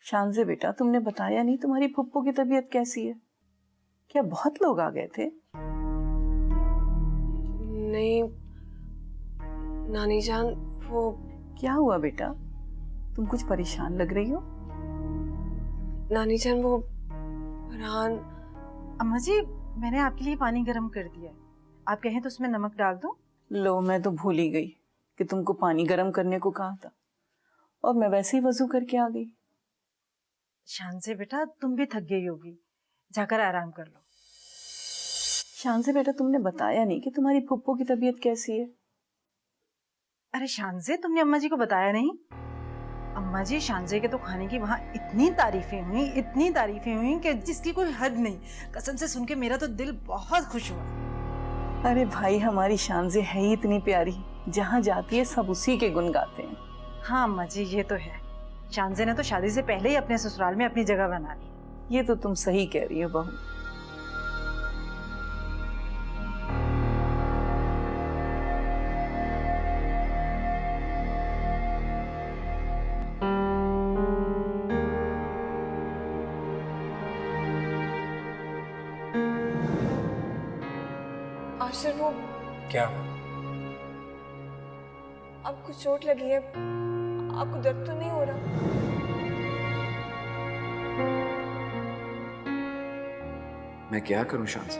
शानज़े बेटा, तुमने बताया नहीं तुम्हारी फुप्पो की तबीयत कैसी है? क्या बहुत लोग आ गए थे? नहीं नानी जान, वो क्या हुआ बेटा? तुम कुछ परेशान लग रही हो। नानी जान वो फरहान। अम्मा जी, मैंने आपके लिए पानी गर्म कर दिया है, आप कहें तो उसमें नमक डाल दूं? लो, मैं तो भूल ही गई कि तुमको पानी गर्म करने को कहा था, और मैं वैसे ही वजू करके आ गई। शानज़े बेटा, तुम भी थक गई होगी, जाकर आराम कर लो। शानज़े बेटा, तुमने बताया नहीं कि तुम्हारी फुप्पो की तबीयत कैसी है। अरे शानज़े, तुमने अम्मा जी को बताया नहीं? अम्मा जी, शानज़े के तो खाने की वहां इतनी तारीफें हुई कि जिसकी कोई हद नहीं। कसम से सुन के मेरा तो दिल बहुत खुश हुआ। अरे भाई, हमारी शानज़े है ही इतनी प्यारी, जहाँ जाती है सब उसी के गुण गाते हैं। हाँ अम्मा जी, ये तो है। शानज़े ने तो शादी से पहले ही अपने ससुराल में अपनी जगह बना ली। ये तो तुम सही कह रही हो बहू। आशिर, वो क्या? आपको चोट लगी है? आपको दर्द तो नहीं हो रहा? मैं क्या करूं शांति?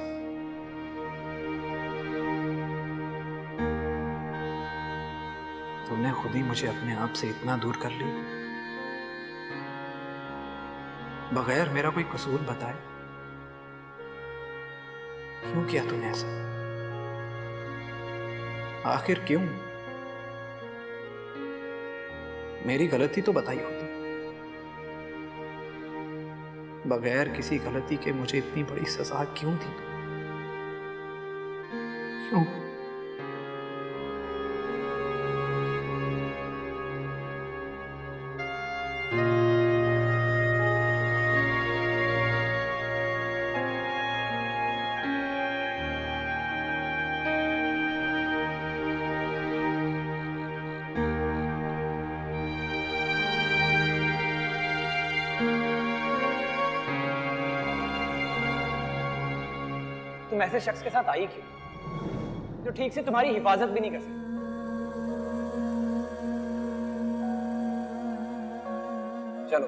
तुमने खुद ही मुझे अपने आप से इतना दूर कर ली, बगैर मेरा कोई कसूर बताए। क्यों किया तूने ऐसा? आखिर क्यों? मेरी गलती तो बताई होती। बगैर किसी गलती के मुझे इतनी बड़ी सजा क्यों दी? क्यों? तुम ऐसे शख्स के साथ आई क्यों जो ठीक से तुम्हारी हिफाजत भी नहीं कर सकता? चलो,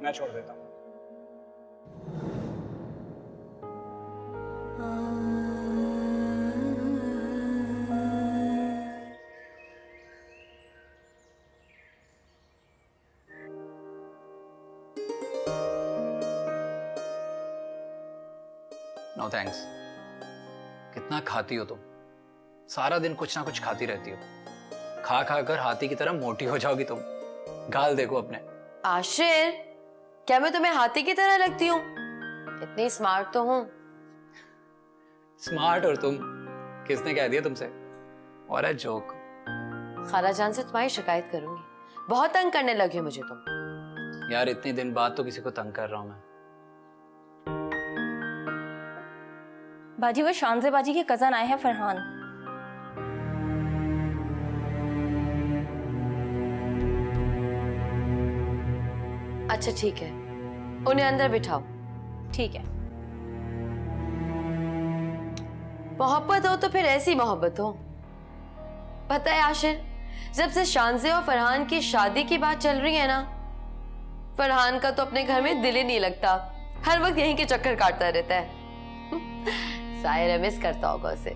मैं छोड़ देता हूं। No thanks. कितना खाती हो तुम? सारा दिन कुछ ना कुछ खाती रहती हो। खा खा कर हाथी की तरह मोटी हो जाओगी तुम। गाल देखो अपने। आशिर, क्या मैं तुम्हें हाथी की तरह लगती हूँ? इतनी स्मार्ट तो हूँ। स्मार्ट और तुम? किसने कह दिया तुमसे? और है जोक। खालाजान से तुम्हारी शिकायत करूंगी, बहुत तंग करने लगे हो मुझे तुम। यार, इतने दिन बाद तो किसी को तंग कर रहा हूं मैं। बाजी, वो शानज़े बाजी के कजन आए हैं, फरहान। अच्छा ठीक है, उन्हें अंदर बिठाओ। ठीक है। मोहब्बत हो तो फिर ऐसी मोहब्बत हो। पता है आशिर, जब से शानज़े और फरहान की शादी की बात चल रही है ना, फरहान का तो अपने घर में दिल ही नहीं लगता। हर वक्त यहीं के चक्कर काटता रहता है। साहिर मिस करता होगा उसे।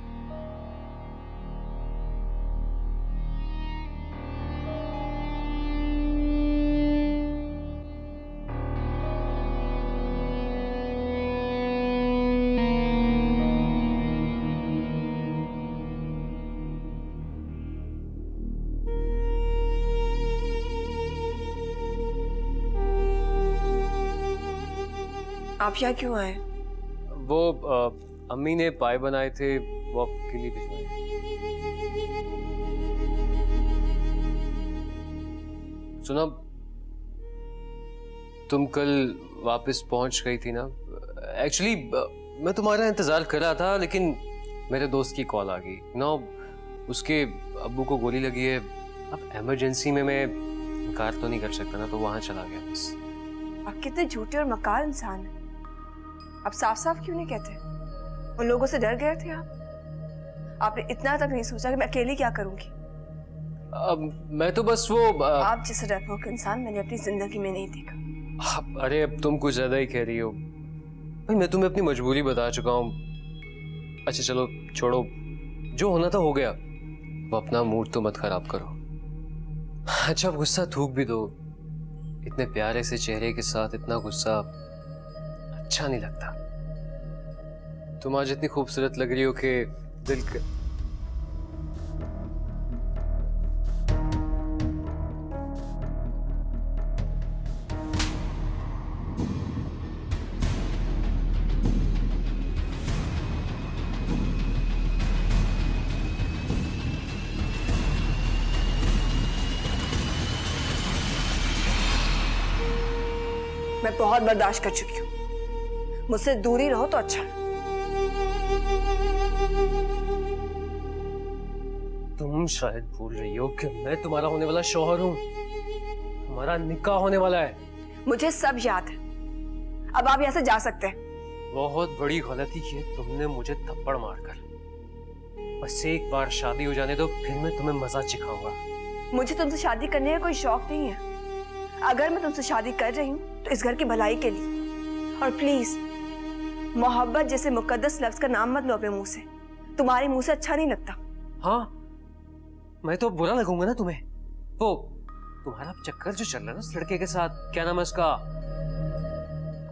आप यहाँ क्यों आए? वो अम्मी ने पाए बनाए थे, वो आपके लिए भिजवाए। सुना, तुम कल वापस पहुंच गई थी ना? एक्चुअली मैं तुम्हारा इंतजार कर रहा था, लेकिन मेरे दोस्त की कॉल आ गई। उसके अब्बू को गोली लगी है। अब इमरजेंसी में मैं इनकार तो नहीं कर सकता ना, तो वहां चला गया बस। आप कितने झूठे और मकार इंसान हैं। आप साफ साफ क्यों नहीं कहते? उन लोगों से डर गए थे आप? आपने इतना तक नहीं सोचा कि मैं अकेली क्या करूंगी? अब मैं तो बस वो आप जैसे डरपोक इंसान मैंने अपनी जिंदगी में नहीं देखा। अरे अब तुम कुछ ज्यादा ही कह रही हो भाई, मैं तुम्हें अपनी मजबूरी बता चुका हूँ। अच्छा चलो छोड़ो, जो होना था हो गया। अब अपना मूड तो मत खराब करो। अच्छा अब गुस्सा थूक भी दो। इतने प्यारे से चेहरे के साथ इतना गुस्सा अच्छा नहीं लगता। तुम आज इतनी खूबसूरत लग रही हो कि दिल मैं बहुत बर्दाश्त कर चुकी हूँ। मुझसे दूर ही रहो तो अच्छा। तुम शायद भूल रही हो कि मैं तुम्हारा होने वाला शौहर हूँ। हमारा निकाह होने वाला है। मुझे सब याद है। अब आप यहाँ से जा सकते हैं। बहुत बड़ी गलती की है तुमने मुझे थप्पड़ मारकर। बस एक बार शादी हो जाने दो, फिर मैं तुम्हें मजा चिखाऊंगा। मुझे तुमसे शादी करने का कोई शौक नहीं है। अगर मैं तुमसे शादी कर रही हूँ तो इस घर की भलाई के लिए। और प्लीज मोहब्बत जैसे मुकद्दस लफ्ज का नाम मत लो अपने मुंह से। तुम्हारे मुंह से अच्छा नहीं लगता। हाँ मैं तो बुरा लगूंगा ना तुम्हें। वो तुम्हारा चक्कर जो चल रहा है ना उस लड़के के साथ, क्या नाम है उसका?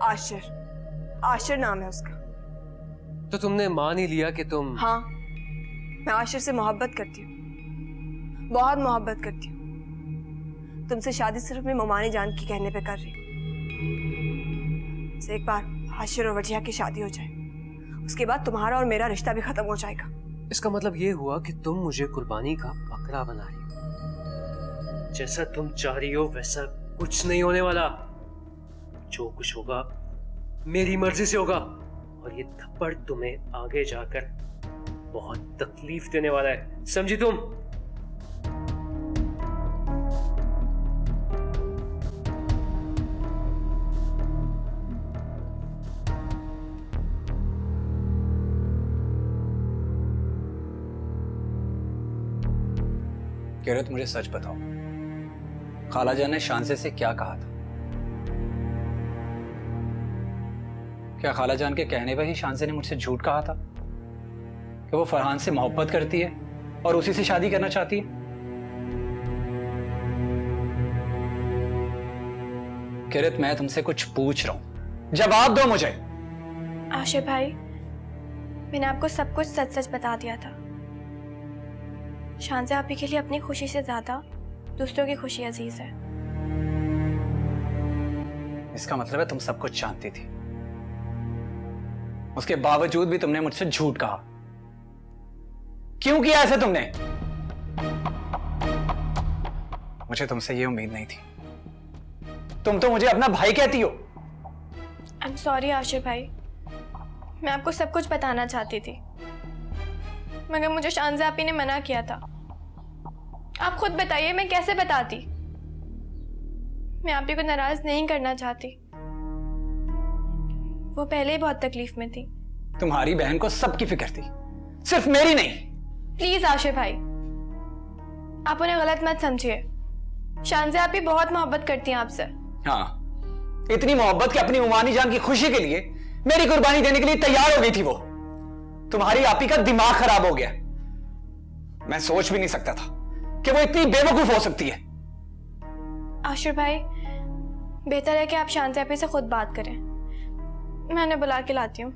आशिर। आशिर नाम है उसका। तो तुमने मान ही लिया कि तुम? हाँ, मैं आशिर से मोहब्बत करती हूँ, बहुत मोहब्बत करती हूँ। तुमसे शादी सिर्फ मैं ममानी जान की कहने पे कर रही हूँ। एक बार आशिर और वजिया की शादी हो जाए, उसके बाद तुम्हारा और मेरा रिश्ता भी खत्म हो जाएगा। इसका मतलब ये हुआ कि तुम मुझे कुर्बानी का बकरा बना रही हो। जैसा तुम चाह रही हो वैसा कुछ नहीं होने वाला। जो कुछ होगा मेरी मर्जी से होगा। और ये थप्पड़ तुम्हें आगे जाकर बहुत तकलीफ देने वाला है, समझी तुम? किरत मुझे सच बताओ, खाला जान ने शांजे से क्या कहा था? क्या खाला जान के कहने पर ही शांजे ने मुझसे झूठ कहा था कि वो फरहान से मोहब्बत करती है और उसी से शादी करना चाहती है? किरत मैं तुमसे कुछ पूछ रहा हूं, जवाब दो मुझे। आशिर भाई, मैंने आपको सब कुछ सच सच बता दिया था। शांजा आपी के लिए अपनी खुशी से ज्यादा दूसरों की खुशी अजीज है। इसका मतलब है तुम सब कुछ जानती थी, उसके बावजूद भी तुमने मुझसे झूठ कहा। क्यों किया ऐसे तुमने? मुझे तुमसे ये उम्मीद नहीं थी। तुम तो मुझे अपना भाई कहती हो। आई एम सॉरी आशिर भाई, मैं आपको सब कुछ बताना चाहती थी, मगर मुझे शांजा आपी ने मना किया था। आप खुद बताइए मैं कैसे बताती? मैं आपी को नाराज नहीं करना चाहती, वो पहले ही बहुत तकलीफ में थी। तुम्हारी बहन को सबकी फिक्र थी, सिर्फ मेरी नहीं। प्लीज आशिर भाई, आप उन्हें गलत मत समझिए। शांजा आपी बहुत मोहब्बत करती हैं आपसे। हाँ, इतनी मोहब्बत कि अपनी उमानी जान की खुशी के लिए मेरी कुर्बानी देने के लिए तैयार हो गई थी वो। तुम्हारी आपी का दिमाग खराब हो गया। मैं सोच भी नहीं सकता था कि वो इतनी बेवकूफ हो सकती है। आशिर भाई, बेहतर है कि आप शांति आपी से खुद बात करें। मैं उन्हें बुला के लाती हूँ।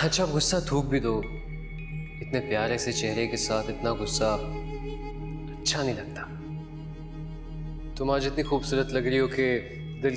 अच्छा गुस्सा थूक भी दो। इतने प्यारे से चेहरे के साथ इतना गुस्सा अच्छा नहीं लगता। तुम आज इतनी खूबसूरत लग रही हो कि दिल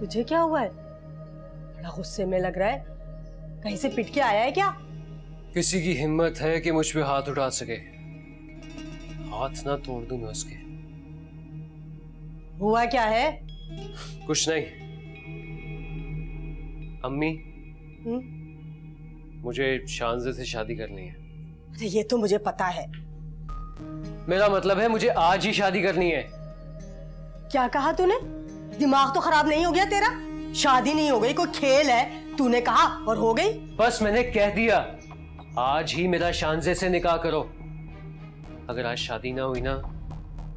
तुझे क्या हुआ है? बड़ा गुस्से में लग रहा है। कहीं से पिट के आया है क्या? किसी की हिम्मत है कि मुझ पे हाथ उठा सके? हाथ ना तोड़ दूं मैं उसके। हुआ क्या है? कुछ नहीं। अम्मी, मुझे शानजे से शादी करनी है। अरे ये तो मुझे पता है। मेरा मतलब है मुझे आज ही शादी करनी है। क्या कहा तूने? दिमाग तो खराब नहीं हो गया तेरा? शादी नहीं हो गई, कोई खेल है? तूने कहा और हो गई। बस मैंने कह दिया, आज ही मेरा शानजे से निकाह करो। अगर आज शादी ना हुई ना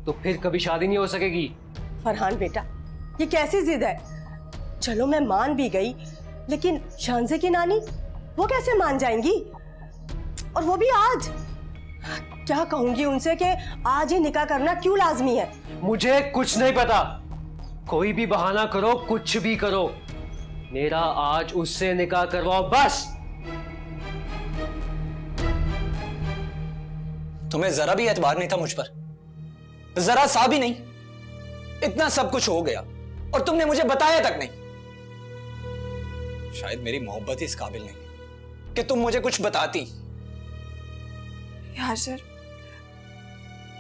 तो फिर कभी शादी नहीं हो सकेगी। फरहान बेटा, ये कैसी जिद है? चलो मैं मान भी गई, लेकिन शानजे की नानी वो कैसे मान जाएंगी? और वो भी आज। क्या कहूंगी उनसे कि आज ही निकाह करना क्यों लाजमी है? मुझे कुछ नहीं पता। कोई भी बहाना करो, कुछ भी करो, मेरा आज उससे निकाह करवाओ बस। तुम्हें जरा भी एतबार नहीं था मुझ पर, जरा सा भी नहीं। इतना सब कुछ हो गया और तुमने मुझे बताया तक नहीं। शायद मेरी मोहब्बत ही इस काबिल नहीं कि तुम मुझे कुछ बताती। याशर,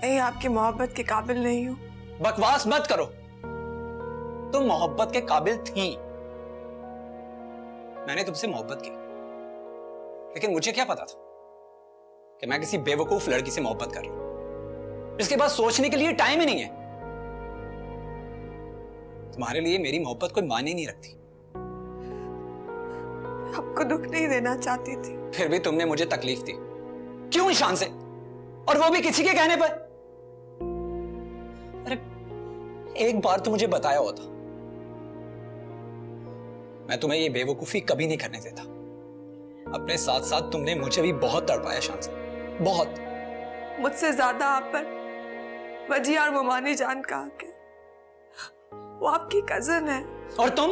मैं आपकी मोहब्बत के काबिल नहीं हूं। बकवास मत करो। तुम मोहब्बत के काबिल थी। मैंने तुमसे मोहब्बत की, लेकिन मुझे क्या पता था कि मैं किसी बेवकूफ लड़की से मोहब्बत कर रहा हूं, जिसके पास सोचने के लिए टाइम ही नहीं है। तुम्हारे लिए मेरी मोहब्बत कोई मायने नहीं रखती। आपको दुख नहीं देना चाहती थी, फिर भी तुमने मुझे तकलीफ दी। क्यों शान से? और वो भी किसी के कहने पर। अरे एक बार तो मुझे बताया होता। मैं तुम्हें ये बेवकूफी कभी नहीं करने देता। अपने साथ साथ तुमने मुझे भी बहुत तड़पाया शान से, बहुत। मुझसे ज्यादा आप पर वजी और मुमानी जान का हक है। वो आपकी कजन है। और तुम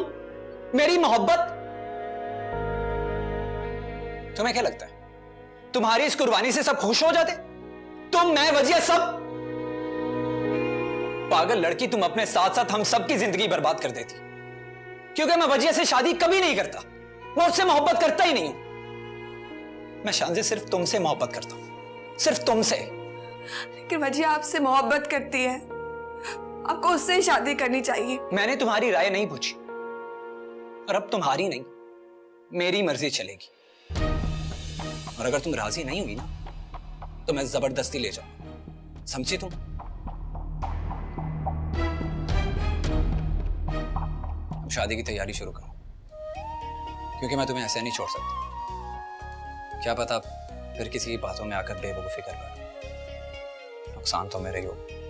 मेरी मोहब्बत। तुम्हें क्या लगता है तुम्हारी इस कुर्बानी से सब खुश हो जाते? तुम, मैं, वजिया, सब। पागल लड़की, तुम अपने साथ साथ हम सब की जिंदगी बर्बाद कर देती, क्योंकि मैं वजिया से शादी कभी नहीं करता। मैं उससे मोहब्बत करता ही नहीं हूं। मैं शान से सिर्फ तुमसे मोहब्बत करता हूं, सिर्फ तुमसे। लेकिन वजिया आपसे मोहब्बत करती है, आपको उससे ही शादी करनी चाहिए। मैंने तुम्हारी राय नहीं पूछी, और अब तुम्हारी नहीं, मेरी मर्जी चलेगी। और अगर तुम राजी नहीं हुई ना, तो मैं जबरदस्ती ले जाऊं। समझी तुम? अब शादी की तैयारी शुरू करो, क्योंकि मैं तुम्हें ऐसे नहीं छोड़ सकता। क्या पता फिर किसी की बातों में आकर बेवकूफी कर बैठो। नुकसान तो मेरा ही होगा।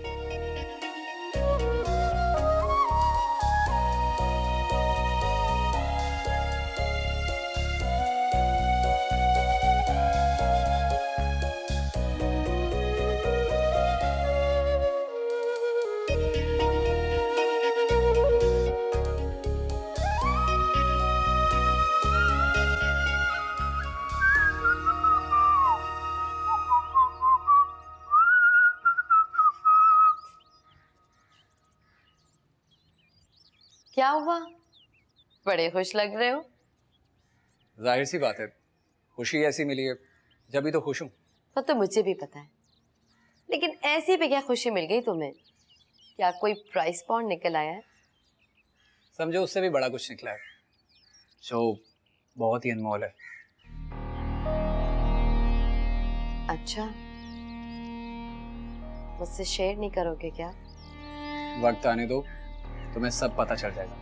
क्या हुआ? बड़े खुश लग रहे हो। जाहिर सी बात है, खुशी ऐसी मिली है जब ही तो खुश हूं। वो तो मुझे भी पता है, लेकिन ऐसी भी क्या खुशी मिल गई तुम्हें? क्या कोई प्राइस पॉन्ड निकल आया है? समझो उससे भी बड़ा कुछ निकला है, जो बहुत ही अनमोल है। अच्छा, मुझसे शेयर नहीं करोगे क्या? वक्त आने दो, तुम्हें सब पता चल जाएगा।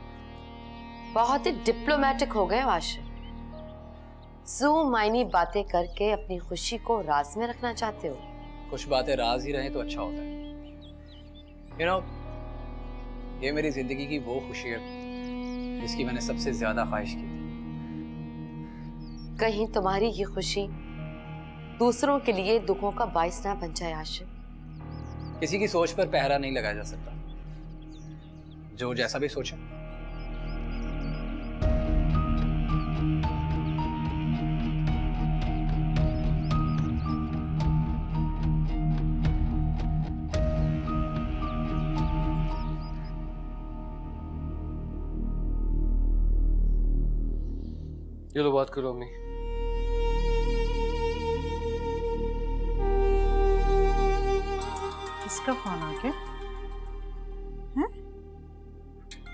बहुत ही डिप्लोमेटिक हो गए हो आशिर। ज़ू मायनी बातें करके अपनी खुशी को राज में रखना चाहते हो। कुछ बातें राज ही रहे तो अच्छा होता है। You know, ये मेरी जिंदगी की वो खुशी है जिसकी मैंने सबसे ज्यादा ख्वाहिश की थी। कहीं तुम्हारी ये खुशी दूसरों के लिए दुखों का बाइस ना बन जाए आशिर। किसी की सोच पर पहरा नहीं लगाया जा सकता, जो जैसा भी सोचे। ये लो बात करो अम्मी। किसका फोन आ गया? हैं?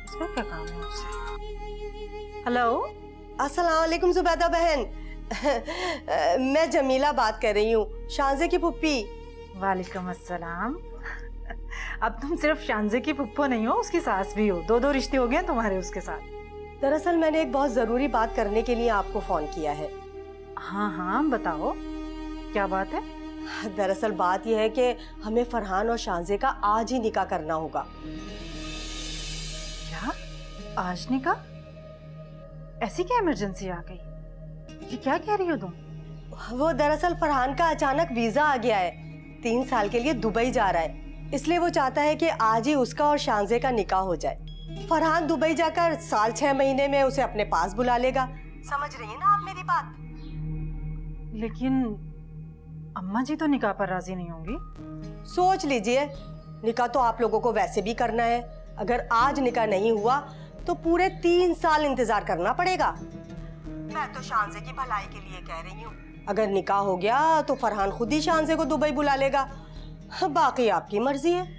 इसका क्या काम है उससे? हेलो, अस्सलाम वालेकुम जुबैदा बहन। मैं जमीला बात कर रही हूँ, शांजे की पुप्पी। वालेकुम अस्सलाम। अब तुम सिर्फ शांजे की पुप्पो नहीं हो, उसकी सास भी हो। दो रिश्ते हो गए तुम्हारे उसके साथ। दरअसल मैंने एक बहुत जरूरी बात करने के लिए आपको फोन किया है। हाँ हाँ बताओ, क्या बात है? दरअसल बात यह है कि हमें फरहान और शांजे का आज ही निकाह करना होगा। क्या? आज निकाह? ऐसी क्या इमरजेंसी आ गई? ये क्या कह रही हो तुम? वो दरअसल फरहान का अचानक वीजा आ गया है, 3 साल के लिए दुबई जा रहा है, इसलिए वो चाहता है कि आज ही उसका और शांजे का निकाह हो जाए। फरहान दुबई जाकर 6 महीने में उसे अपने पास बुला लेगा। समझ रही हैं ना आप मेरी बात? लेकिन अम्मा जी तो निकाह पर राजी नहीं होंगी। सोच लीजिए, निकाह तो आप लोगों को वैसे भी करना है। अगर आज निकाह नहीं हुआ तो पूरे 3 साल इंतजार करना पड़ेगा। मैं तो शांजे की भलाई के लिए कह रही हूँ, अगर निकाह हो गया तो फरहान खुद ही शांजे को दुबई बुला लेगा। बाकी आपकी मर्जी है।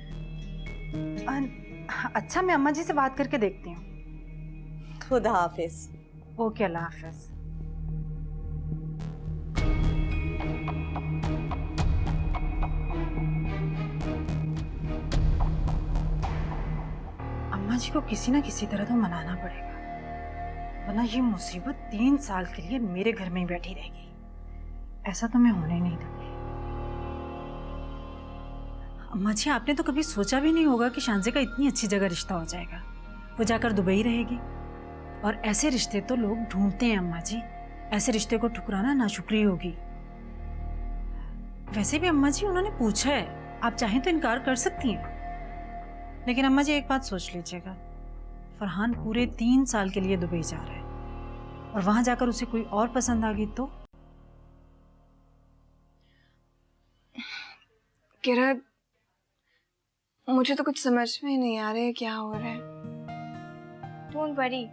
अच्छा, मैं अम्मा जी से बात करके देखती हूँ। खुदा हाफिज। ओके, अल्लाह हाफिज। अम्मा जी को किसी ना किसी तरह तो मनाना पड़ेगा, वरना ये मुसीबत 3 साल के लिए मेरे घर में ही बैठी रहेगी। ऐसा तो मैं होने ही नहीं दूंगी। अम्मा जी, आपने तो कभी सोचा भी नहीं होगा कि शांजे का इतनी अच्छी जगह रिश्ता हो जाएगा। वो जाकर दुबई रहेगी, और ऐसे रिश्ते तो लोग ढूंढते हैं अम्मा जी। ऐसे रिश्ते को ठुकराना नाशुक्री होगी। वैसे भी अम्मा जी, उन्होंने पूछा है, आप चाहें तो इनकार कर सकती हैं। लेकिन अम्मा जी, एक बात सोच लीजिएगा, फरहान पूरे 3 साल के लिए दुबई जा रहा है, और वहां जाकर उसे कोई और पसंद आ गई तो? किरण, मुझे तो कुछ समझ में ही नहीं आ रहा है क्या हो रहा है। डोंट वरी,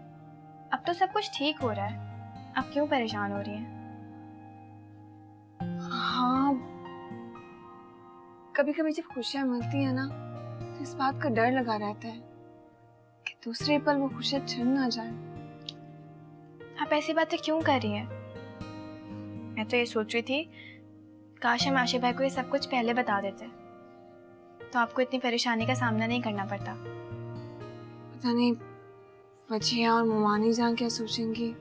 अब तो सब कुछ ठीक हो रहा है। आप क्यों परेशान हो रही हैं? हाँ, कभी कभी जब खुशियाँ मिलती है ना, तो इस बात का डर लगा रहता है कि दूसरे पल वो खुशियाँ छिन ना जाए। आप ऐसी बातें क्यों कर रही हैं? मैं तो ये सोच रही थी, काश हम आशिफ भाई को ये सब कुछ पहले बता देते, तो आपको इतनी परेशानी का सामना नहीं करना पड़ता। पता नहीं वजिया और मुमानी जान क्या सोचेंगी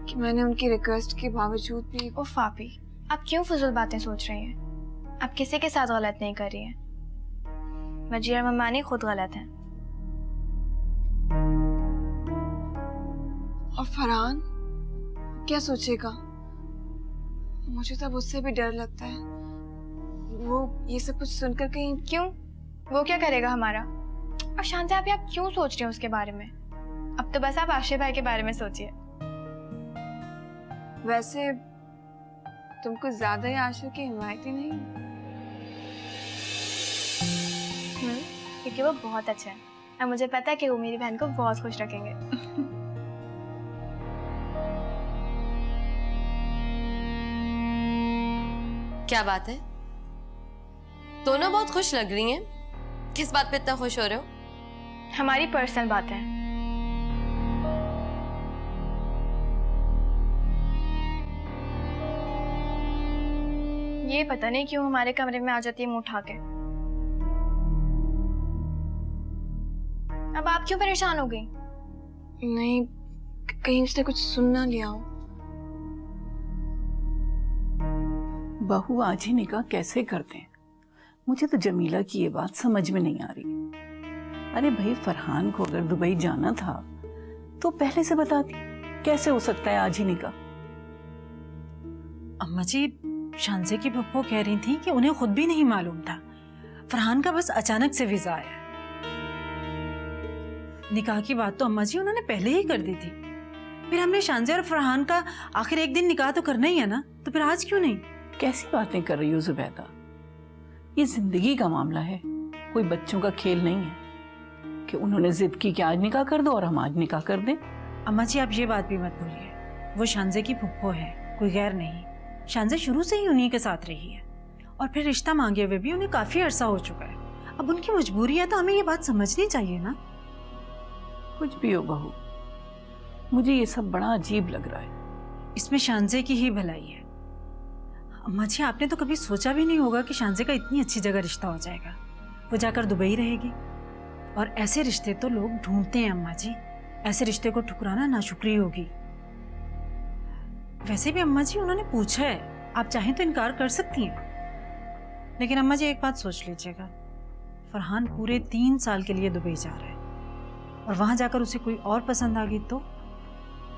कि मैंने उनकी रिक्वेस्ट के बावजूद भी। उफ आपी, आप क्यों फजूल बातें सोच रही हैं? आप किसी के साथ गलत नहीं कर रही हैं। वजिया और मुमानी खुद गलत हैं। और फरहान क्या सोचेगा? मुझे तो उससे भी डर लगता है। वो ये सब कुछ सुनकर कहीं। क्यों? वो क्या करेगा हमारा? और शांति, आप क्यों सोच रहे हो उसके बारे में? अब तो बस आप आशिफ भाई के बारे में सोचिए। वैसे तुम कुछ ज्यादा ही आशिफ की हिमायती नहीं? क्योंकि वो बहुत अच्छे हैं, और मुझे पता है कि वो मेरी बहन को बहुत खुश रखेंगे। क्या बात है, दोनों बहुत खुश लग रही हैं। किस बात पे इतना खुश हो रहे हो? हमारी पर्सनल बात है। ये पता नहीं क्यों हमारे कमरे में आ जाती है मुंह उठा के। अब आप क्यों परेशान हो गई? नहीं, कहीं उसने कुछ सुन ना लिया हो। बहू आज ही निकाह कैसे करते हैं? मुझे तो जमीला की ये बात समझ में नहीं आ रही। अरे भाई, फरहान को अगर दुबई जाना था तो पहले से बताती। कैसे हो सकता है आज ही निकाह? अम्मा जी, शांजे की पप्पो कह रही थी कि उन्हें खुद भी नहीं मालूम था। फरहान का बस अचानक से वीजा आया। निकाह की बात तो अम्मा जी उन्होंने पहले ही कर दी थी। फिर हमने शांजे और फरहान का आखिर एक दिन निकाह तो करना ही है ना, तो फिर आज क्यों नहीं? कैसी बातें कर रही हो जुबैदा? ये जिंदगी का मामला है, कोई बच्चों का खेल नहीं है कि उन्होंने जिद की कि आज निकाह कर दो और हम आज निकाह कर दें। अम्मा जी, आप ये बात भी मत भूलिए, वो शांजे की फुप्पो है, कोई गैर नहीं। शांजे शुरू से ही उन्हीं के साथ रही है और फिर रिश्ता मांगे हुए भी उन्हें काफी अरसा हो चुका है। अब उनकी मजबूरी है तो हमें ये बात समझनी चाहिए ना। कुछ भी हो बहू, मुझे ये सब बड़ा अजीब लग रहा है। इसमें शांजे की ही भलाई है। अम्मा जी, आपने तो कभी सोचा भी नहीं होगा कि शांजे का इतनी अच्छी जगह रिश्ता हो जाएगा। वो जाकर दुबई रहेगी और ऐसे रिश्ते तो लोग ढूंढते हैं अम्मा जी। ऐसे रिश्ते को ठुकराना नाशुक्री होगी। वैसे भी अम्मा जी उन्होंने पूछा है, आप चाहें तो इनकार कर सकती हैं। लेकिन अम्मा जी एक बात सोच लीजिएगा, फरहान पूरे 3 साल के लिए दुबई जा रहा है और वहां जाकर उसे कोई और पसंद आ गई तो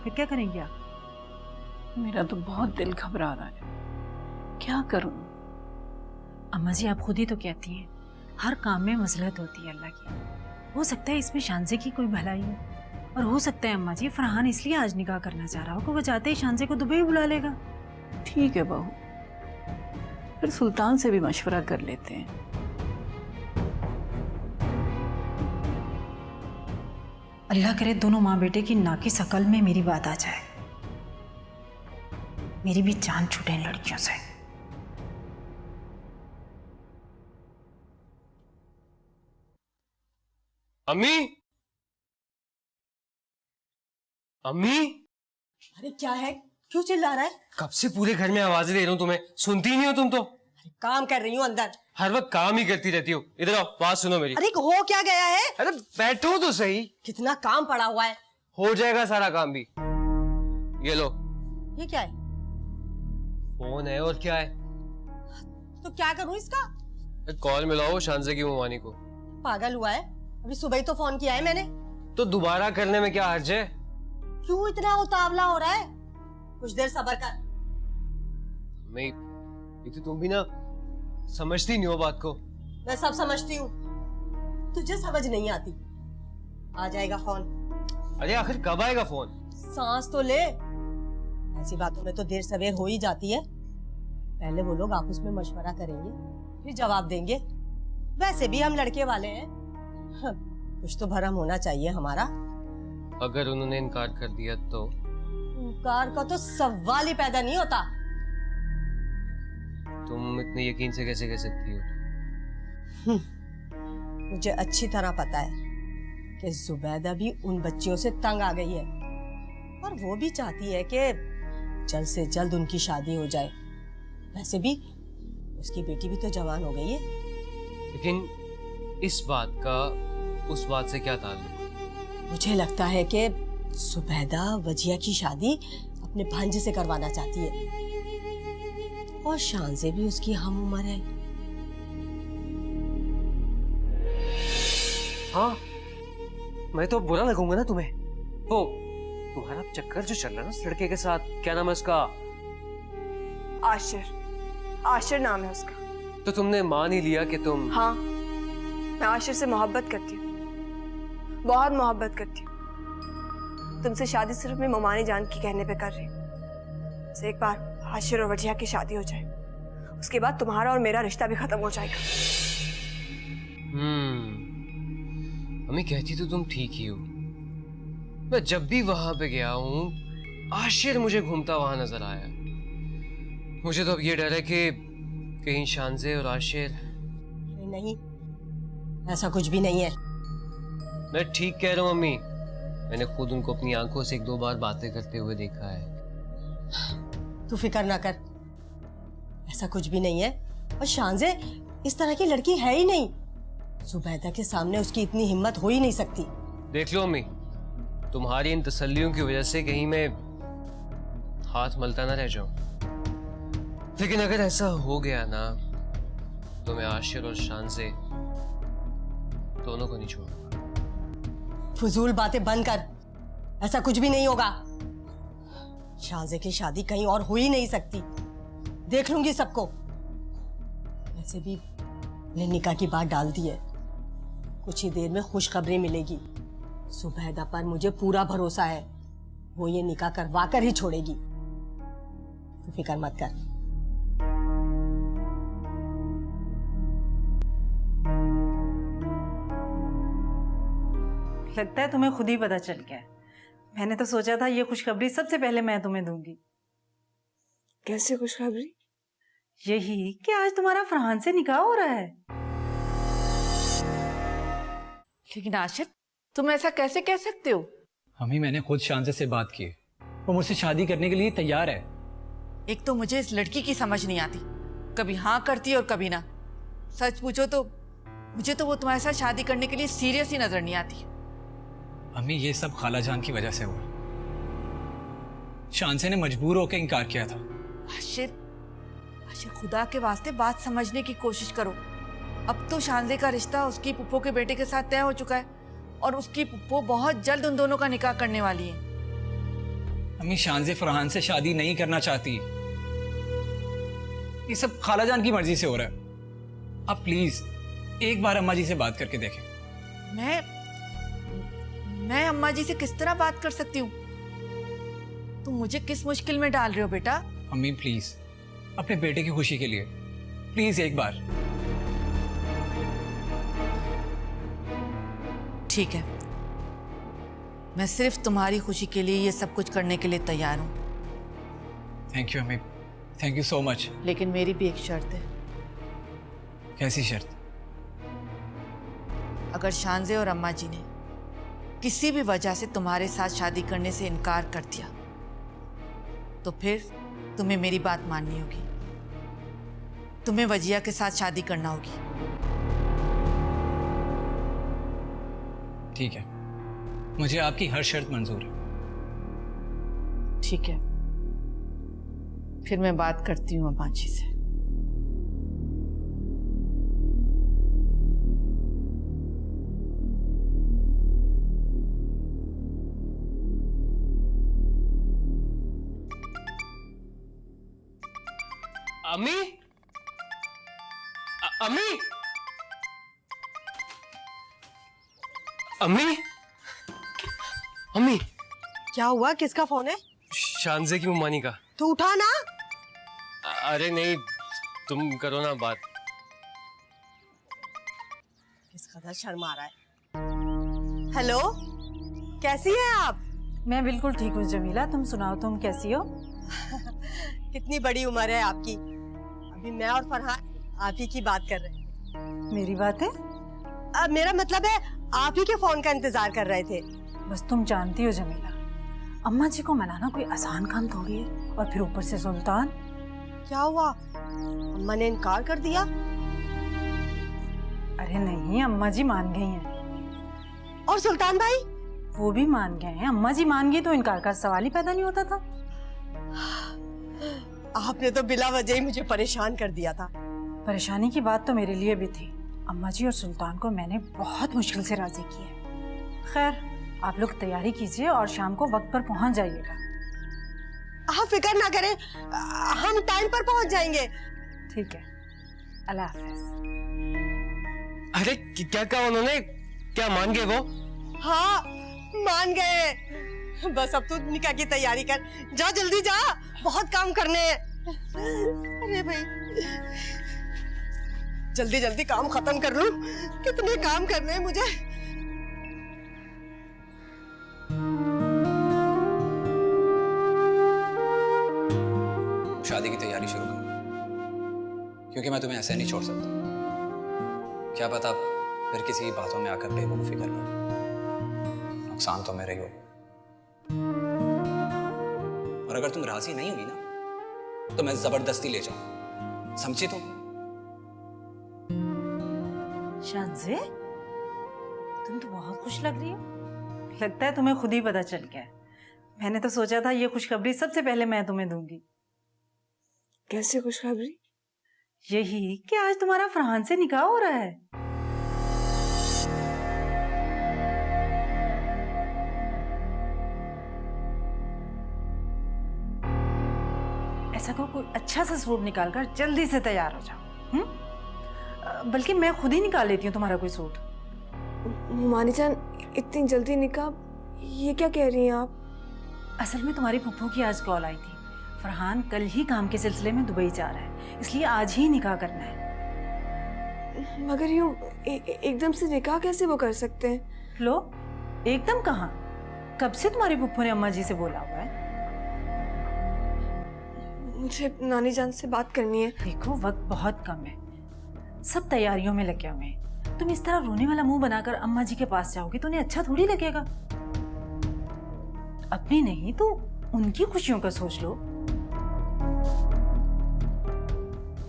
फिर क्या करेंगे आप? मेरा तो बहुत दिल घबरा रहा है, क्या करूं? अम्मा जी आप खुद ही तो कहती हैं, हर काम में मसलहत होती है अल्लाह की। हो सकता है इसमें शांजे की कोई भलाई हो, और हो सकता है अम्मा जी फरहान इसलिए आज निकाह करना चाह रहा हो कि वो चाहते ही शांजे को दुबई बुला लेगा। ठीक है बहू, फिर सुल्तान से भी मशवरा कर लेते हैं। अल्लाह करे दोनों माँ बेटे की नाकिस अकल में मेरी बात आ जाए, मेरी भी जान छूटे इन लड़कियों से। अम्मी, अम्मी, अरे क्या है, क्यों चिल्ला रहा है? कब से पूरे घर में आवाजें दे रहा हूँ तुम्हें, सुनती ही नहीं हो तुम तो। अरे काम कर रही हूँ अंदर। हर वक्त काम ही करती रहती हो। इधर आओ, बात सुनो मेरी। अरे हो क्या गया है? अरे बैठो तो सही। कितना काम पड़ा हुआ है। हो जाएगा सारा काम भी। ये लो। ये क्या है? फोन है और क्या है? तो क्या करूँ इसका? एक कॉल मिलाओ शांजे की मुमानी को। पागल हुआ है, अभी सुबह ही तो फोन किया है मैंने। तो दोबारा करने में क्या हर्ज है? क्यों इतना उतावला हो रहा है? कुछ देर सब्र कर। मैं एक तो तुम भी ना समझती नहीं हो बात को। मैं सब समझती हूँ, तुझे समझ नहीं आती। आ जाएगा फोन। अरे आखिर कब आएगा फोन? सांस तो ले, ऐसी बातों में तो देर सवेर हो ही जाती है। पहले वो लोग आपस में मशवरा करेंगे, फिर जवाब देंगे। वैसे भी हम लड़के वाले हैं, कुछ तो भरम होना चाहिए हमारा। अगर उन्होंने इनकार कर दिया तो? इनकार का तो सवाल ही पैदा नहीं होता। तुम इतने यकीन से कैसे कह सकती हो? मुझे अच्छी तरह पता है कि जुबैदा भी उन बच्चियों से तंग आ गई है और वो भी चाहती है कि जल्द से जल्द उनकी शादी हो जाए। वैसे भी उसकी बेटी भी तो जवान हो गई है। लेकिन इस बात का उस बात से क्या ताल्लुक? मुझे लगता है कि जुबैदा वजिया की शादी अपने भांजे से करवाना चाहती है और शांजे भी उसकी हम उम्र है। हाँ, मैं तो बुरा लगूंगा ना तुम्हें। वो तुम्हारा चक्कर जो चल रहा है ना उस लड़के के साथ, क्या नाम है उसका? आशिर, आशिर नाम है उसका। तो तुमने मान ही लिया कि तुम? हाँ, मैं आशिर से मोहब्बत करती हूँ, बहुत मोहब्बत करती हूँ। तुमसे शादी सिर्फ अपनी ममानी जान की कहने पे कर रही हूँ। बस एक बार आशिर और वजिया की शादी हो जाए, उसके बाद तुम्हारा और मेरा रिश्ता भी खत्म हो जाएगा। अम्मी कहती तो तुम ठीक ही हो। मैं जब भी वहां पे गया हूँ आशिर मुझे घूमता वहां नजर आया। मुझे तो अब ये डर है कि कहीं शांजे और आशिर। नहीं, ऐसा कुछ भी नहीं है। मैं ठीक कह रहा हूँ अम्मी, मैंने खुद उनको अपनी आंखों से 1-2 बार बातें करते हुए देखा है। तू फिक्र ना कर, ऐसा कुछ भी नहीं है। और शांजे इस तरह की लड़की है ही नहीं। जुबैदा के सामने उसकी इतनी हिम्मत हो ही नहीं सकती। देख लो अम्मी, तुम्हारी इन तसल्लियों की वजह से कहीं मैं हाथ मलता ना रह जाऊं। लेकिन अगर ऐसा हो गया ना तो मैं आशिर और शांजे दोनों को नहीं छोड़ूंगा। फजूल बातें बंद कर, ऐसा कुछ भी नहीं होगा। शांजे की शादी कहीं और हो ही नहीं सकती। देख लूंगी सबको। वैसे भी मैंने निकाह की बात डाल दी है, कुछ ही देर में खुशखबरी मिलेगी। जुबैदा पर मुझे पूरा भरोसा है, वो ये निकाह करवा कर ही छोड़ेगी। तू फिक्र मत कर। लगता है तुम्हें खुद ही पता चल गया है। मैंने तो सोचा था ये खुशखबरी सबसे पहले मैं तुम्हें दूंगी। कैसे खुशखबरी? यही कि आज तुम्हारा फरहान से निकाह हो रहा है। लेकिन आशिर, तुम ऐसा कैसे कह सकते हो? अम्मी, मैंने खुद शांजे से बात की है, वो मुझसे शादी करने के लिए तैयार है। एक तो मुझे इस लड़की की समझ नहीं आती, कभी हाँ करती है और कभी ना। सच पूछो तो मुझे तो वो तुम्हारे साथ शादी करने के लिए सीरियस ही नजर नहीं आती। अम्मी, ये सब खालाजान की वजह से हुआ। शांजे ने मजबूर होकर इनकार किया था। आशिर, आशिर खुदा के वास्ते बात समझने की कोशिश करो। अब तो शांजे का रिश्ता उसकी पुप्पो के बेटे के साथ तय हो चुका है और उसकी पुप्पो बहुत जल्द उन दोनों का निकाह करने वाली है। अम्मी, शांजे फरहान से शादी नहीं करना चाहती। ये सब खालाजान की मर्जी से हो रहा है। आप प्लीज एक बार अम्मा जी से बात करके देखें। मैं अम्मा जी से किस तरह बात कर सकती हूँ? तुम मुझे किस मुश्किल में डाल रहे हो बेटा? अम्मी प्लीज, अपने बेटे की खुशी के लिए प्लीज एक बार। ठीक है, मैं सिर्फ तुम्हारी खुशी के लिए ये सब कुछ करने के लिए तैयार हूँ। थैंक यू अम्मी, थैंक यू सो मच। लेकिन मेरी भी एक शर्त है। कैसी शर्त? अगर शांजे और अम्मा जी ने किसी भी वजह से तुम्हारे साथ शादी करने से इनकार कर दिया तो फिर तुम्हें मेरी बात माननी होगी। तुम्हें वजिया के साथ शादी करना होगी। ठीक है, मुझे आपकी हर शर्त मंजूर है। ठीक है, फिर मैं बात करती हूँ अम्मा जी से। अम्मी, अम्मी, अम्मी, अम्मी। क्या हुआ? किसका फोन है? शांजे की मम्मानी का। तो उठा ना। अरे नहीं, तुम करो ना बात। किस कदर शर्मा रहा है। हेलो, कैसी हैं आप? मैं बिल्कुल ठीक हूँ जमीला, तुम सुनाओ, तुम कैसी हो? कितनी बड़ी उम्र है आपकी। अभी मैं और फरहान आप ही की बात कर रहे हैं। मेरी बात है? मेरा मतलब है आप ही के फोन का इंतजार कर रहे थे। बस तुम जानती हो जमीला, अम्मा जी को मनाना कोई आसान काम थोड़ी है, और फिर ऊपर से सुल्तान। क्या हुआ? अम्मा ने इनकार कर दिया? अरे नहीं, अम्मा जी मान गई हैं। और सुल्तान भाई? वो भी मान गए हैं। अम्मा जी मान गई तो इनकार का सवाल ही पैदा नहीं होता था। आपने तो बिला वजह ही मुझे परेशान कर दिया था। परेशानी की बात तो मेरे लिए भी थी। अम्मा जी और सुल्तान को मैंने बहुत मुश्किल से राजी किया। खैर, आप लोग तैयारी कीजिए और शाम को वक्त पर पहुंच जाइएगा। आप फिक्र ना करें, हम टाइम पर पहुंच जाएंगे। ठीक है, अल्लाह हाफिज। अरे क्या कहा उन्होंने? क्या मान गए वो? हाँ, मान गए। बस अब तू निकाह की तैयारी कर। जा जल्दी जा, बहुत काम करने हैं। अरे भाई, जल्दी जल्दी काम खत्म कर लूं। कितने काम करने हैं मुझे। शादी की तैयारी शुरू करो, क्योंकि मैं तुम्हें ऐसे नहीं छोड़ सकता। क्या पता फिर किसी बातों में आकर बेवकूफी कर लो, नुकसान तो मेरा ही होगा। और अगर तुम राजी नहीं हुई ना, तो मैं जबरदस्ती ले जाऊंगा, समझी तुम? शांजे, तुम तो बहुत खुश लग रही हो। लगता है तुम्हें खुद ही पता चल गया है। मैंने तो सोचा था ये खुशखबरी सबसे पहले मैं तुम्हें दूंगी। कैसे खुशखबरी? यही कि आज तुम्हारा फरहान से निकाह हो रहा है। ऐसा करो, कोई अच्छा सा सूट निकाल कर जल्दी से तैयार हो जाओ। बल्कि मैं खुद ही निकाल लेती हूँ तुम्हारा कोई सूट। मानी जान, इतनी जल्दी निकाह? ये क्या कह रही हैं आप? असल में तुम्हारी फुफ्फो की आज कॉल आई थी। फरहान कल ही काम के सिलसिले में दुबई जा रहा है, इसलिए आज ही निकाह करना है। मगर यूं एकदम से निकाह कैसे वो कर सकते हैं? लो, एकदम कहाँ? कब से तुम्हारी पुप्पो ने अम्मा जी से बोला हुआ है? मुझे नानी जान से बात करनी है। देखो वक्त बहुत कम है, सब तैयारियों में लगे हुए हैं। तुम इस तरह रोने वाला मुंह बनाकर अम्मा जी के पास जाओगे तो उन्हें अच्छा थोड़ी लगेगा। अपनी नहीं तो उनकी खुशियों का सोच लो।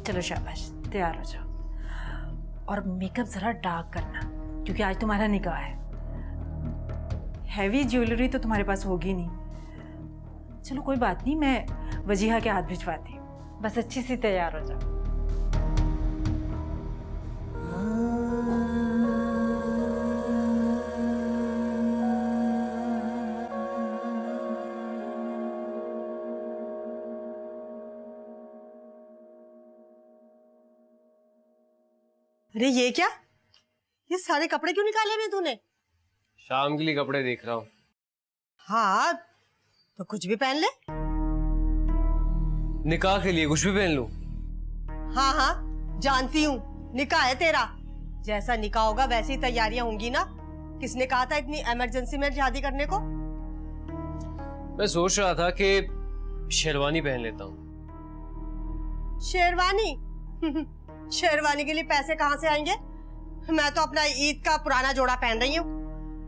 चलो शाबाश, तैयार हो जाओ और मेकअप जरा डार्क करना क्योंकि आज तुम्हारा निकाह है। हैवी ज्वेलरी तो तुम्हारे पास होगी नहीं। चलो कोई बात नहीं, मैं वजीहा के हाथ भिजवाती हूँ, बस अच्छी सी तैयार हो जाओ। अरे ये क्या, ये सारे कपड़े क्यों निकाले हुए तूने? शाम के लिए कपड़े देख रहा हूँ। हाँ तो कुछ भी पहन ले। निकाह के लिए कुछ भी पहन लूं? हाँ हाँ जानती हूँ, निकाह है तेरा। जैसा निकाह होगा वैसी तैयारियां होंगी ना। किसने कहा था इतनी इमरजेंसी में शादी करने को? मैं सोच रहा था कि शेरवानी पहन लेता हूँ। शेरवानी? शेरवानी के लिए पैसे कहाँ से आएंगे? मैं तो अपना ईद का पुराना जोड़ा पहन रही हूँ।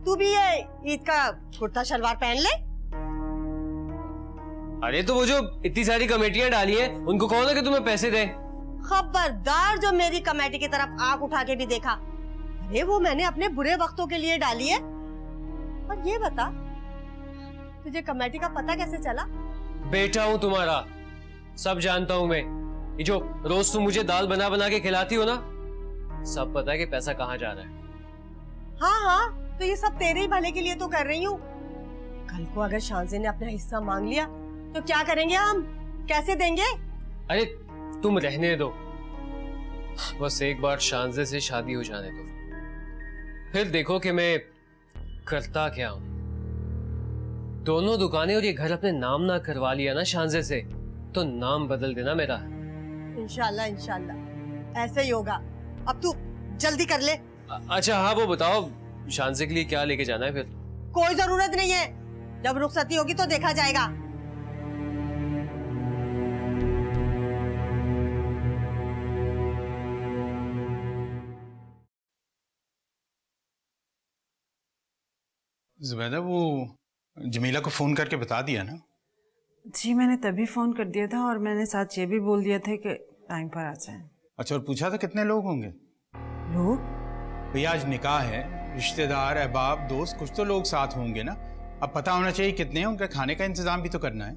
तू भी ये ईद का कुर्ता शलवार पहन ले। अरे तो वो जो इतनी सारी कमेटियां डाली हैं, उनको कहो ना कि तुम्हें पैसे दें। खबरदार जो मेरी कमेटी की तरफ आंख उठा के भी देखा। अरे वो मैंने अपने बुरे वक्तों के लिए डाली है। और ये बता, तुझे कमेटी का पता कैसे चला? बेटा हूँ तुम्हारा, सब जानता हूँ मैं। ये जो रोज तुम मुझे दाल बना बना के खिलाती हो ना, सब पता है कि पैसा कहाँ जा रहा है। हाँ हाँ तो ये सब तेरे ही भले के लिए तो कर रही हूँ। कल को अगर शांजे ने अपना हिस्सा मांग लिया तो क्या करेंगे हम? कैसे देंगे? अरे तुम रहने दो, बस एक बार शांजे से शादी हो जाने दो, फिर देखो कि मैं करता क्या हूं। दोनों दुकानें और ये घर अपने नाम ना करवा लिया ना शांजे से, तो नाम बदल देना मेरा। इंशाल्लाह इंशाल्लाह ऐसे ही होगा। अब तू जल्दी कर ले। अच्छा हाँ वो बताओ, शांजे के लिए क्या लेके जाना है फिर? कोई जरूरत नहीं है, जब रुखसती होगी तो देखा जाएगा। ज़ुबैदा वो जमीला को फोन करके बता दिया ना? जी मैंने तभी फोन कर दिया था और मैंने साथ ये भी बोल दिया था कि टाइम पर आ जाएं। अच्छा, और पूछा था कितने लोग होंगे? लोग? भैया आज निकाह है, रिश्तेदार अहबाब दोस्त कुछ तो लोग साथ होंगे ना। अब पता होना चाहिए कितने हैं, उनका खाने का इंतजाम भी तो करना है।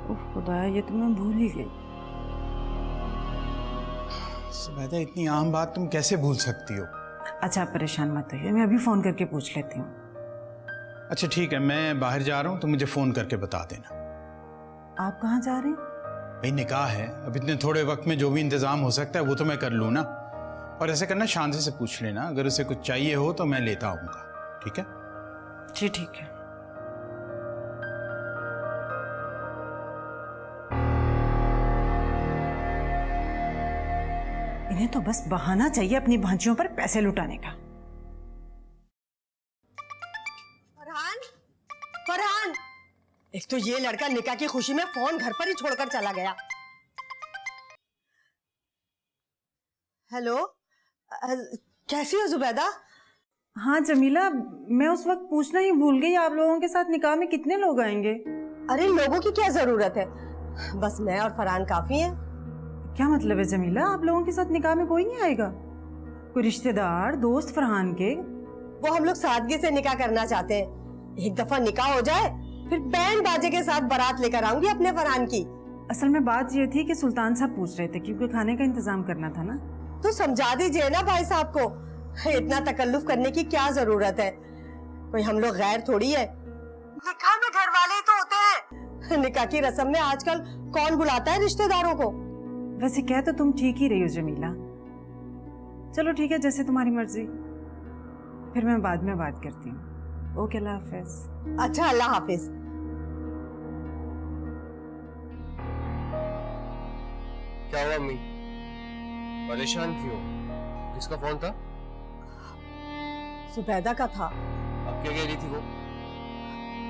उफ खुदाया, ये तो मैं भूल ही गई। ज़ुबैदा इतनी आम बात तुम कैसे भूल सकती हो? अच्छा आप परेशान मत होइए, मैं अभी फोन करके पूछ लेती हूँ। अच्छा ठीक है, मैं बाहर जा रहा हूँ, तो मुझे फोन करके बता देना। आप कहाँ जा रहे हैं? भाई निकाह है, अब इतने थोड़े वक्त में जो भी इंतजाम हो सकता है वो तो मैं कर लूँ ना। और ऐसे करना, शांति से पूछ लेना, अगर उसे कुछ चाहिए हो तो मैं लेता आऊँगा, ठीक है? जी ठीक है। इन्हें तो बस बहाना चाहिए अपनी भांजियों पर पैसे लुटाने का। फरहान, फरहान, एक तो ये लड़का निकाह की खुशी में फोन घर पर ही छोड़कर चला गया। हेलो, कैसी हो जुबैदा? हाँ जमीला, मैं उस वक्त पूछना ही भूल गई, आप लोगों के साथ निकाह में कितने लोग आएंगे? अरे लोगों की क्या जरूरत है, बस मैं और फरहान काफी हैं। क्या मतलब है जमीला, आप लोगों के साथ निकाह में कोई नहीं आएगा? कोई रिश्तेदार दोस्त फरहान के? वो हम लोग सादगी से निकाह करना चाहते हैं। एक दफा निकाह हो जाए फिर बैंड बाजे के साथ बारात लेकर आऊंगी अपने फरहान की। असल में बात ये थी कि सुल्तान साहब पूछ रहे थे क्योंकि खाने का इंतजाम करना था ना। तो समझा दीजिए ना भाई साहब को, इतना तकल्लुफ करने की क्या जरूरत है? कोई हम लोग गैर थोड़ी है, निकाह में घर वाले ही तो होते हैं। निकाह की रस्म में आजकल कौन बुलाता है रिश्तेदारों को? वैसे क्या तो तुम ठीक ही रही हो जमीला। चलो ठीक है, जैसे तुम्हारी मर्जी, फिर मैं बाद में बात करती हूँ। ओके, अल्लाह हाफिज। अच्छा अल्लाह हाफिज। क्या हुआ अम्मी, परेशान क्यों? किसका फोन था? सुबैदा का था। अब क्या कह रही थी वो?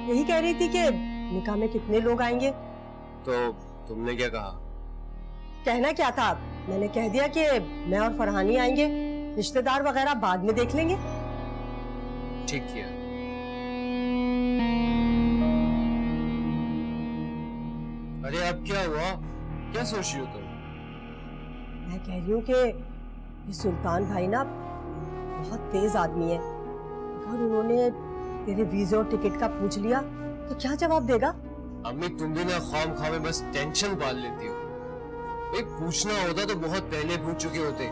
यही कह रही थी कि निकाह में कितने लोग आएंगे। तो तुमने क्या कहा? कहना क्या था, मैंने कह दिया कि मैं और फरहानी आएंगे, रिश्तेदार वगैरह बाद में देख लेंगे। ठीक किया। अरे अब क्या हुआ? क्या सोच रही हो तुम? मैं कह रही हूँ कि ये सुल्तान भाई ना बहुत तेज आदमी है। अगर उन्होंने तेरे वीजे और टिकट का पूछ लिया तो क्या जवाब देगा? अम्मी तुम भी ना ख्वाम ख्वाह में बस टेंशन पाल लेती हो। भाई पूछना होता तो बहुत पहले पूछ चुके होते।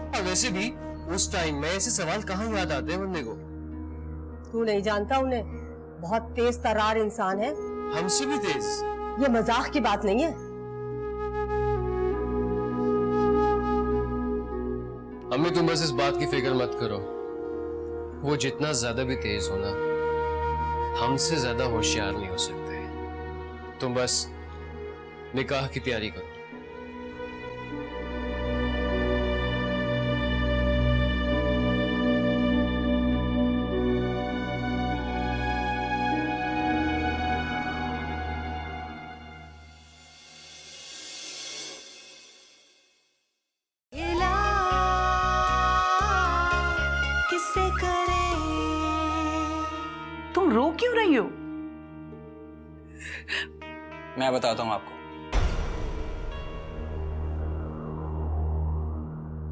और वैसे भी उस टाइम में ऐसे सवाल कहाँ याद आते हैं बंदे को? तू नहीं जानता उन्हें, बहुत तेज तर्रार इंसान है। हमसे भी तेज? ये मजाक की बात नहीं है। अम्मी तुम बस इस बात की फिक्र मत करो। वो जितना ज्यादा भी तेज हो ना, हमसे ज्यादा होशियार नहीं हो सकते। तुम बस निकाह की तैयारी करो। तुम रो क्यों रही हो? मैं बताता हूं आपको।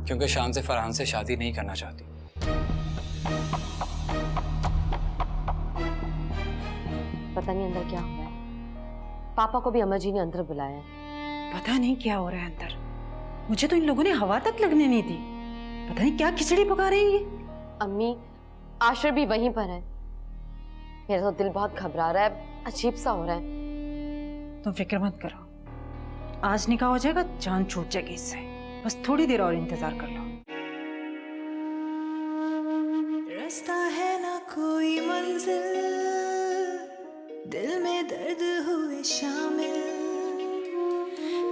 क्योंकि शान से फरहान से शादी नहीं करना चाहती। पता नहीं अंदर क्या हुआ है। पापा को भी अम्मा जी ने अंदर बुलाया है। पता नहीं क्या हो रहा है अंदर। मुझे तो इन लोगों ने हवा तक लगने नहीं दी। पता नहीं क्या खिचड़ी पका रही है ये। अम्मी, आशिर भी वहीं पर है। मेरा तो दिल बहुत घबरा रहा है, अजीब सा हो रहा है। तुम फिक्र मत करो, आज निकाह हो जाएगा, जान छूट जाएगी इससे। बस थोड़ी देर और इंतजार कर लो। रास्ता है ना कोई मंजिल, दिल में दर्द हुए शामिल,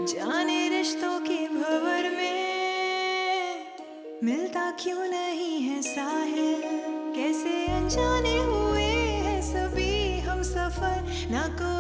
जाने रिश्तों के भंवर में मिलता क्यों नहीं है साहिल। कैसे अनजाने हुए हैं सभी हम सफर, ना कोई